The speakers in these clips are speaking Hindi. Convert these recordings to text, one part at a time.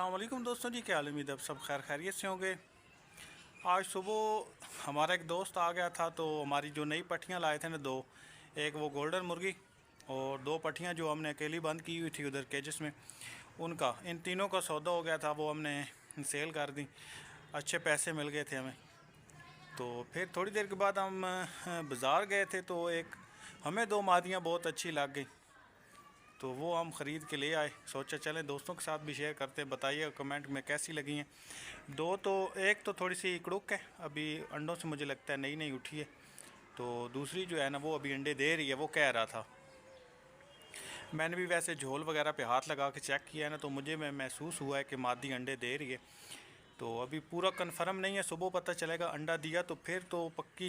अस्सलामुअलैकुम दोस्तों जी, क्या हाल, उम्मीद है आप सब खैर खैरियत से होंगे। आज सुबह हमारा एक दोस्त आ गया था, तो हमारी जो नई पट्टियाँ लाए थे ना दो, एक वो गोल्डन मुर्गी और दो पट्टियाँ जो हमने अकेली बंद की हुई थी उधर केजेस में, उनका इन तीनों का सौदा हो गया था। वो हमने सेल कर दी, अच्छे पैसे मिल गए थे हमें। तो फिर थोड़ी देर के बाद हम बाज़ार गए थे, तो एक हमें दो मादियाँ बहुत अच्छी लग गई, तो वो हम ख़रीद के ले आए। सोचा चलें दोस्तों के साथ भी शेयर करते हैं, बताइए कमेंट में कैसी लगी हैं दो। तो एक तो थोड़ी सी कड़ुक है, अभी अंडों से मुझे लगता है नई नई उठी है। तो दूसरी जो है ना वो अभी अंडे दे रही है, वो कह रहा था। मैंने भी वैसे झोल वगैरह पे हाथ लगा के चेक किया है ना, तो मुझे महसूस हुआ है कि मादी अंडे दे रही है। तो अभी पूरा कंफर्म नहीं है, सुबह पता चलेगा। अंडा दिया तो फिर तो पक्की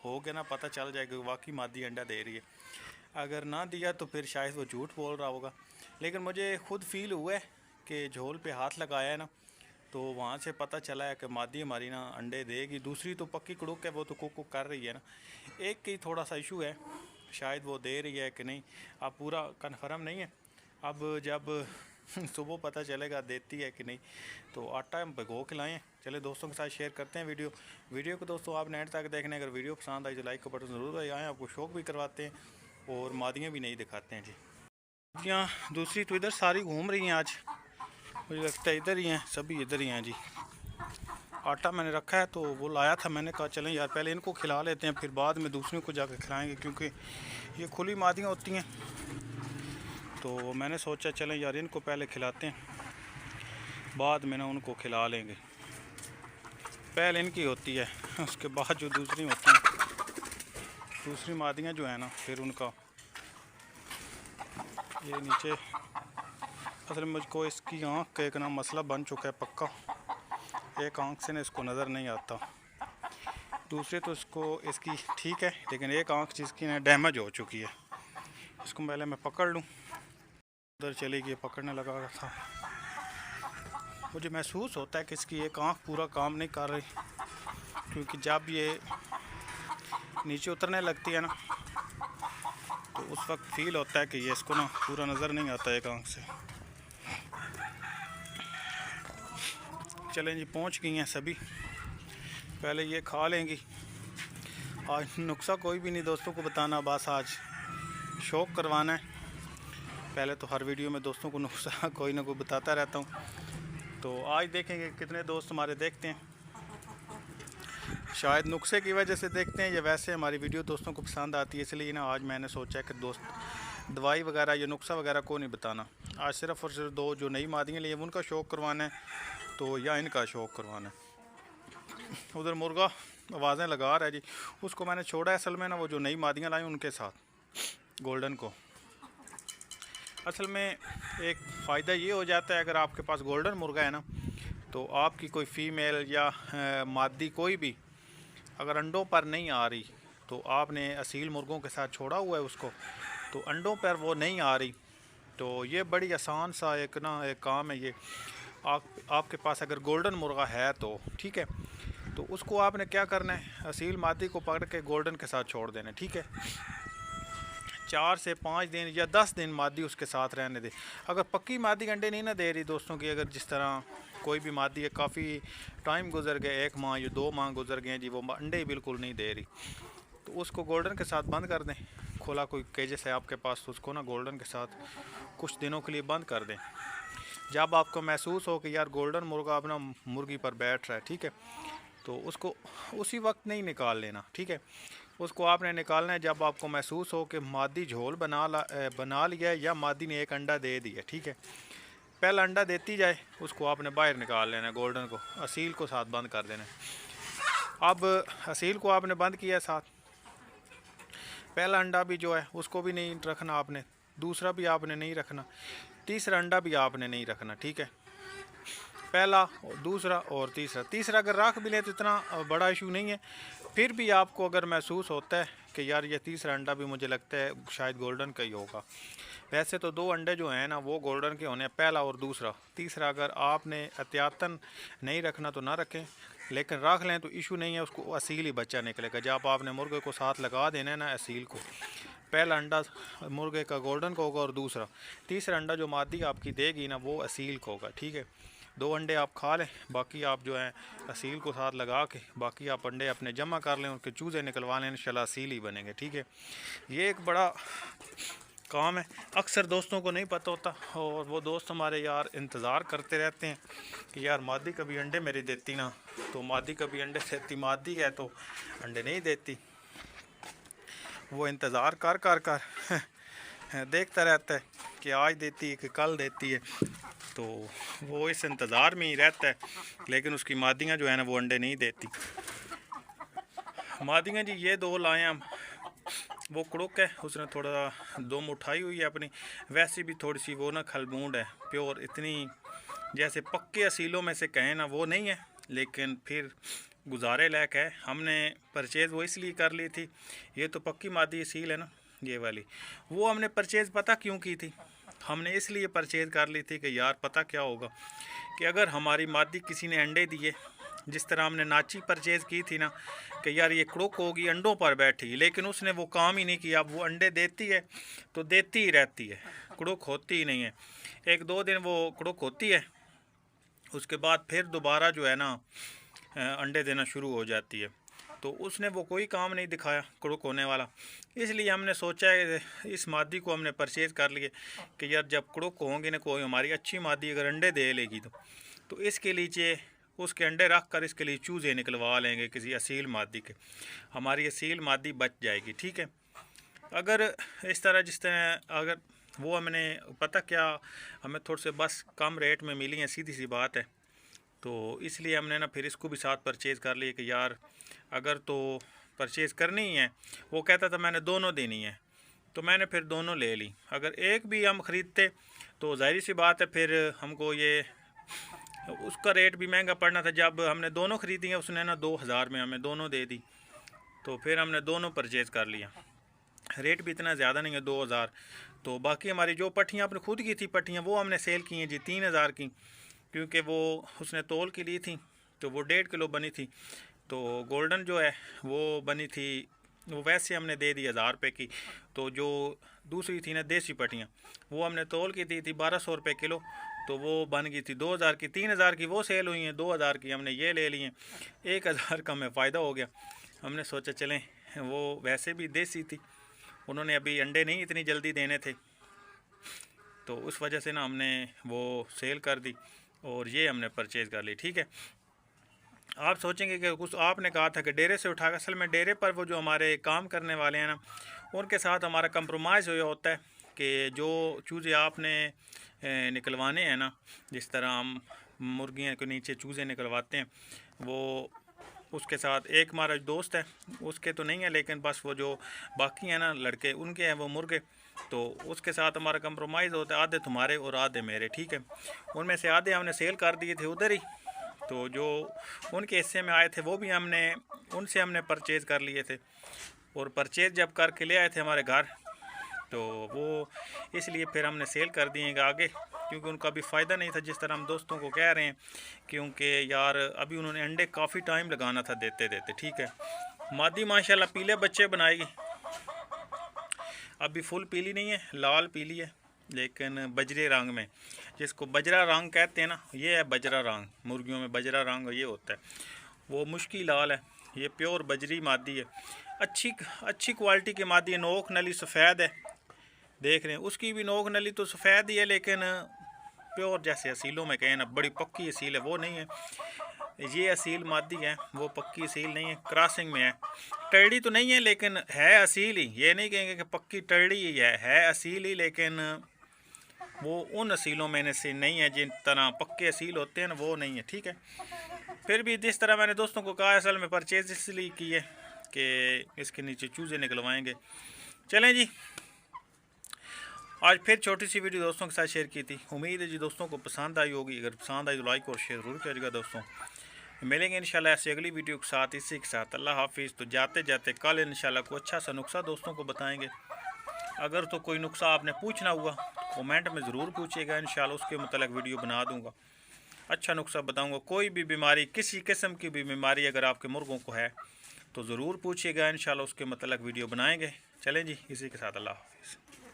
हो गया ना, पता चल जाएगा वाकई मादी अंडा दे रही है। अगर ना दिया तो फिर शायद वो झूठ बोल रहा होगा। लेकिन मुझे खुद फील हुआ है कि झोल पे हाथ लगाया है ना, तो वहाँ से पता चला है कि मादी हमारी ना अंडे देगी। दूसरी तो पक्की कड़ुक है, वो तो कुक कर रही है ना। एक की थोड़ा सा इशू है, शायद वो दे रही है कि नहीं, अब पूरा कन्फर्म नहीं है। अब जब सुबह पता चलेगा देती है कि नहीं, तो आटा हम भिगो के लाएँ। चले दोस्तों के साथ शेयर करते हैं वीडियो को। दोस्तों आपने एंड तक देखने, अगर वीडियो पसंद आई तो लाइक का बटन ज़रूर आए। आपको शौक भी करवाते हैं और मादियाँ भी नहीं दिखाते हैं जी। मादियाँ दूसरी तो इधर सारी घूम रही हैं आज, मुझे लगता है इधर ही हैं, सभी इधर ही हैं जी। आटा मैंने रखा है, तो वो लाया था, मैंने कहा चलें यार पहले इनको खिला लेते हैं, फिर बाद में दूसरों को जाकर खिलाएंगे, क्योंकि ये खुली मादियाँ होती हैं। तो मैंने सोचा चलें यार इनको पहले खिलाते हैं, बाद में ना उनको खिला लेंगे। पहले इनकी होती है, उसके बाद जो दूसरी होती हैं, दूसरी मादियाँ जो है ना, फिर उनका ये नीचे। असल में मुझको इसकी आँख का एक ना मसला बन चुका है पक्का, एक आँख से ना इसको नज़र नहीं आता। दूसरे तो इसकी ठीक है, लेकिन एक आँख जिसकी ना डैमेज हो चुकी है। इसको पहले मैं पकड़ लूँ, उधर चली गई, पकड़ने लगा था। मुझे महसूस होता है कि इसकी एक आँख पूरा काम नहीं कर रही, क्योंकि जब ये नीचे उतरने लगती है ना, तो उस वक्त फील होता है कि ये इसको ना पूरा नज़र नहीं आता एक आँख से। चलें जी, पहुंच गई हैं सभी, पहले ये खा लेंगी। आज नुक्सा कोई भी नहीं दोस्तों को बताना, बस आज शौक़ करवाना है। पहले तो हर वीडियो में दोस्तों को नुक्सा कोई ना कोई बताता रहता हूँ, तो आज देखेंगे कितने दोस्त हमारे देखते हैं। शायद नुक्से की वजह से देखते हैं, या वैसे हमारी वीडियो दोस्तों को पसंद आती है, इसलिए ना आज मैंने सोचा कि दोस्त दवाई वगैरह या नुक्सा वगैरह को नहीं बताना। आज सिर्फ़ और सिर्फ दो जो नई मादियाँ लिए उनका शौक़ करवाना है, तो या इनका शौक़ करवाना है। उधर मुर्गा आवाज़ें लगा रहा है जी, उसको मैंने छोड़ा है असल में ना, वो जो नई मादियाँ लाई उनके साथ गोल्डन को। असल में एक फ़ायदा ये हो जाता है, अगर आपके पास गोल्डन मुर्गा है ना, तो आपकी कोई फ़ीमेल या मादी कोई भी अगर अंडों पर नहीं आ रही, तो आपने असील मुर्गों के साथ छोड़ा हुआ है उसको, तो अंडों पर वो नहीं आ रही, तो ये बड़ी आसान सा एक काम है ये। आपके पास अगर गोल्डन मुर्गा है तो ठीक है, तो उसको आपने क्या करना है, असील मादी को पकड़ के गोल्डन के साथ छोड़ देना, ठीक है। 4 से 5 दिन या 10 दिन मादी उसके साथ रहने दे। अगर पक्की मादी अंडे नहीं ना दे रही दोस्तों की, अगर जिस तरह कोई भी मादी है, काफ़ी टाइम गुजर गया, 1 माह या 2 माह गुजर गए जी, वो अंडे ही बिल्कुल नहीं दे रही, तो उसको गोल्डन के साथ बंद कर दें। खोला कोई केजेस है आपके पास, तो उसको ना गोल्डन के साथ कुछ दिनों के लिए बंद कर दें। जब आपको महसूस हो कि यार गोल्डन मुर्गा अपना मुर्गी पर बैठ रहा है, ठीक है, तो उसको उसी वक्त नहीं निकाल लेना, ठीक है। उसको आपने निकालना है जब आपको महसूस हो कि मादी झोल बना लिया है, या मादी ने एक अंडा दे दिया, ठीक है। पहला अंडा देती जाए, उसको आपने बाहर निकाल लेना है, गोल्डन को असील को साथ बंद कर देना है। अब असील को आपने बंद किया साथ, पहला अंडा भी जो है उसको भी नहीं रखना आपने, दूसरा भी आपने नहीं रखना, तीसरा अंडा भी आपने नहीं रखना, ठीक है। पहला और दूसरा और तीसरा अगर रख भी लें तो इतना बड़ा इशू नहीं है। फिर भी आपको अगर महसूस होता है कि यार ये तीसरा अंडा भी मुझे लगता है शायद गोल्डन का ही होगा, वैसे तो 2 अंडे जो हैं ना वो गोल्डन के होने, पहला और दूसरा। तीसरा अगर आपने एहतियातन नहीं रखना तो ना रखें, लेकिन रख लें तो इशू नहीं है, उसको असील ही बच्चा निकलेगा। जब आपने मुर्गे को साथ लगा देना है ना असील को, पहला अंडा मुर्गे का गोल्डन का होगा, और तीसरा अंडा जो मादी आपकी देगी ना वो असील का होगा, ठीक है। 2 अंडे आप खा लें, बाकी आप जो है असील को साथ लगा के बाकी आप अंडे अपने जमा कर लें, उनके चूज़े निकलवा लें, इंशाल्लाह असील ही बनेंगे। ठीक है, ये एक बड़ा काम है, अक्सर दोस्तों को नहीं पता होता, और वो दोस्त हमारे यार इंतज़ार करते रहते हैं कि यार मादी कभी अंडे मेरी देती ना, तो मादी कभी अंडे देती, मादी है तो अंडे नहीं देती। वो इंतज़ार कर कर कर देखता रहता है कि आज देती है कि कल देती है, तो वो इस इंतज़ार में ही रहता है, लेकिन उसकी मादियाँ जो है ना वो अंडे नहीं देती। मादियाँ जी ये 2 लाए हम, वो कुड़ुक है, उसने थोड़ा दुम उठाई हुई है अपनी, वैसे भी थोड़ी सी वो ना खलबूंड है, प्योर इतनी जैसे पक्के असीलों में से कहें ना वो नहीं है, लेकिन फिर गुजारे लायक है। हमने परचेज़ वो इसलिए कर ली थी, ये तो पक्की मादी असील है ना ये वाली, वो हमने परचेज़ पता क्यों की थी, हमने इसलिए परचेज़ कर ली थी कि यार पता क्या होगा कि अगर हमारी मादी किसी ने अंडे दिए, जिस तरह हमने नाची परचेज़ की थी ना कि यार ये कुड़ुक होगी अंडों पर बैठी, लेकिन उसने वो काम ही नहीं किया। अब वो अंडे देती है तो देती ही रहती है, कुड़ुक होती ही नहीं है। 1-2 दिन वो कुड़ुक होती है, उसके बाद फिर दोबारा जो है ना अंडे देना शुरू हो जाती है, तो उसने वो कोई काम नहीं दिखाया कुड़ुक होने वाला। इसलिए हमने सोचा है इस मादी को हमने परचेज़ कर लिए कि यार जब कुड़ुक होंगे ना, कोई हमारी अच्छी मादी अगर अंडे दे लेगी तो इसके नीचे उसके अंडे रख कर इसके लिए चूज़े निकलवा लेंगे किसी असील मादी के, हमारी असील मादी बच जाएगी। ठीक है, अगर इस तरह जिस तरह अगर वो हमने पता क्या हमें थोड़े से बस कम रेट में मिली हैं, सीधी सी बात है, तो इसलिए हमने ना फिर इसको भी साथ परचेज़ कर लिए कि यार अगर तो परचेज़ करनी ही है। वो कहता था मैंने दोनों देनी है, तो मैंने फिर दोनों ले ली। अगर एक भी हम ख़रीदते तो जाहिर सी बात है फिर हमको ये उसका रेट भी महंगा पड़ना था। जब हमने दोनों ख़रीदी हैं उसने ना 2000 में हमें दोनों दे दी, तो फिर हमने दोनों परचेज़ कर लिया। रेट भी इतना ज़्यादा नहीं है 2000। तो बाकी हमारी जो पट्टियाँ अपने खुद की थी पट्टियाँ वो हमने सेल की हैं जी 3000 की, क्योंकि वो उसने तोल के ली थी तो वो 1.5 किलो बनी थी। तो गोल्डन जो है वो बनी थी, वो वैसे हमने दे दी 1000 रुपये की। तो जो दूसरी थी ना देसी पट्टियाँ वो हमने तोल की थी 1200 रुपये किलो, तो वो बन गई थी 2000 की। 3000 की वो सेल हुई हैं, 2000 की हमने ये ले ली हैं। 1000 का हमें फ़ायदा हो गया। हमने सोचा चलें, वो वैसे भी देसी थी, उन्होंने अभी अंडे नहीं इतनी जल्दी देने थे, तो उस वजह से ना हमने वो सेल कर दी और ये हमने परचेज़ कर ली। ठीक है, आप सोचेंगे कि कुछ आपने कहा था कि डेरे से उठाकर, असल में डेरे पर वो जो हमारे काम करने वाले हैं ना उनके साथ हमारा कंप्रोमाइज़ हुआ होता है कि जो चूज़े आपने निकलवाने हैं ना, जिस तरह हम मुर्गियों के नीचे चूज़े निकलवाते हैं, वो उसके साथ एक हमारा दोस्त है, उसके तो नहीं है लेकिन बस वो जो बाकी हैं ना लड़के उनके हैं वो मुर्गे, तो उसके साथ हमारा कंप्रोमाइज़ होता है, आधे तुम्हारे और आधे मेरे। ठीक है, उनमें से आधे हमने सेल कर दिए थे उधर ही, तो जो उनके हिस्से में आए थे वो भी उनसे हमने परचेज़ कर लिए थे। और परचेज़ जब करके ले आए थे हमारे घर, तो वो इसलिए फिर हमने सेल कर दिए आगे, क्योंकि उनका भी फ़ायदा नहीं था जिस तरह हम दोस्तों को कह रहे हैं, क्योंकि यार अभी उन्होंने अंडे काफ़ी टाइम लगाना था देते देते। ठीक है, मादी माशाल्लाह पीले बच्चे बनाएगी, अभी फुल पीली नहीं है, लाल पीली है, लेकिन बजरे रंग में, जिसको बजरा रंग कहते हैं ना, ये है बजरा रंग। मुर्गियों में बजरा रंग ये होता है, वो मुश्किल लाल है, ये प्योर बजरी मादी है, अच्छी क्वालिटी की मादी है। नोक नली सफ़ेद है, देख रहे हैं उसकी भी नोक नली तो सफ़ेद ही है, लेकिन प्योर जैसे असीलों में कहें ना बड़ी पक्की असील है वो नहीं है। ये असील मादी है, वो पक्की असील नहीं है, क्रॉसिंग में है। टर्डी तो नहीं है लेकिन है असील ही, ये नहीं कहेंगे कि पक्की टर्डी ही है असील ही, लेकिन वो उन असीलों में से नहीं है जिन तरह पक्के असील होते हैं ना, वो नहीं है। ठीक है, फिर भी जिस तरह मैंने दोस्तों को कहा, असल में परचेज इसलिए की है कि इसके नीचे चूज़े निकलवाएंगे। चलें जी, आज फिर छोटी सी वीडियो दोस्तों के साथ शेयर की थी, उम्मीद है जी दोस्तों को पसंद आई होगी। अगर पसंद आई तो लाइक और शेयर ज़रूर करिएगा दोस्तों। मिलेंगे इंशाल्लाह ऐसी अगली वीडियो के साथ, इसी के साथ अल्लाह हाफिज़। तो जाते जाते कल इंशाल्लाह कोई अच्छा सा नुस्खा दोस्तों को बताएंगे। अगर तो कोई नुस्खा आपने पूछना हुआ तो कमेंट में ज़रूर पूछिएगा, इंशाल्लाह उसके मतलब वीडियो बना दूँगा, अच्छा नुस्खा बताऊँगा। कोई भी बीमारी, किसी किस्म की भी बीमारी अगर आपके मुर्गों को है तो ज़रूर पूछिएगा, इंशाल्लाह उसके मतलब वीडियो बनाएँगे। चलें जी, इसी के साथ अल्लाह हाफिज़।